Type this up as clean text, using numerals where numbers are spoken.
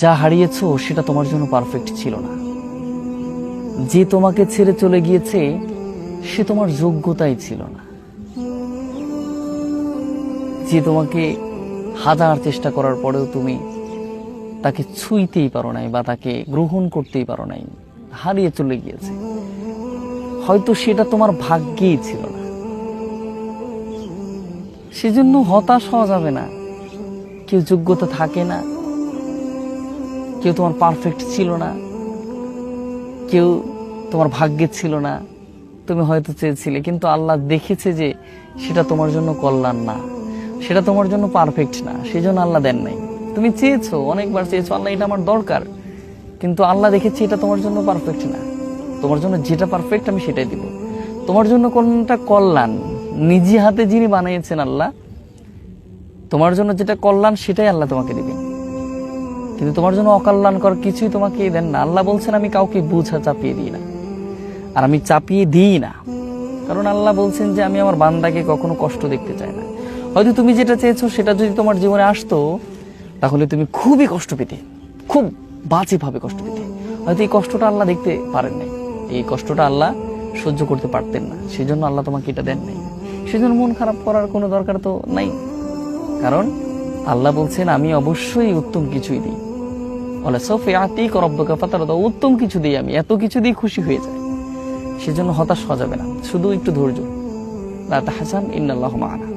যা হারিয়েছো সেটা তোমার জন্য পারফেক্ট ছিল না। যে তোমাকে ছেড়ে চলে গিয়েছে সে তোমার যোগ্যতাই ছিল না। যে তোমাকে হাজার চেষ্টা করার পরেও তুমি তাকে ছুঁইতেই পারো নাই বা তাকে গ্রহণ করতেই পারো নাই, হারিয়ে চলে গিয়েছে, হয়তো সেটা তোমার ভাগ্যেই ছিল না। সেজন্য হতাশ হওয়া যাবে না। কেউ যোগ্যতা থাকে না, কেউ তোমার পারফেক্ট ছিল না, কেউ তোমার ভাগ্যে ছিল না। তুমি হয়তো চেয়েছিলে, কিন্তু আল্লাহ দেখেছে যে সেটা তোমার জন্য কল্যাণ না, সেটা তোমার জন্য পারফেক্ট না, সেই জন্য আল্লাহ দেন নাই। তুমি চেয়েছো, অনেকবার চেয়েছো, আল্লাহ এটা আমার দরকার, কিন্তু আল্লাহ দেখেছে এটা তোমার জন্য পারফেক্ট না। তোমার জন্য যেটা পারফেক্ট আমি সেটাই দিব। তোমার জন্য কোনটা কল্যাণ, নিজে হাতে যিনি বানিয়েছেন আল্লাহ, তোমার জন্য যেটা কল্যাণ সেটাই আল্লাহ তোমাকে দিবেন। কিন্তু তোমার জন্য অকল্যাণকর কিছুই তোমাকে দেন না। আল্লাহ বলছেন আমি কাউকে বোঝা চাপিয়ে দিই না, আর আমি চাপিয়ে দিই না, কারণ আল্লাহ বলছেন যে আমি আমার বান্দাকে কখনো কষ্ট দেখতে চাই না। হয়তো তুমি যেটা চেয়েছো সেটা যদি তোমার জীবনে আসতো, তাহলে তুমি খুবই কষ্ট পেতে, খুব বাজেভাবে কষ্ট পেতে। হয়তো এই কষ্টটা আল্লাহ দেখতে পারেন নাই, এই কষ্টটা আল্লাহ সহ্য করতে পারতেন না, সেই জন্য আল্লাহ তোমাকে এটা দেন নাই। সেজন্য মন খারাপ করার কোনো দরকার তো নাই, কারণ আল্লাহ বলছেন আমি অবশ্যই উত্তম কিছুই দিই। বলে সৌফ ইয়াতিক রাব্বুকা ফাতারদা, উত্তম কিছু দিই আমি, এত কিছু দিয়ে খুশি হয়ে যায়। সেজন্য হতাশ হওয়া যাবে না, শুধু একটু ধৈর্য। লা তাহজান ইন্নাল্লাহু মা'ানা।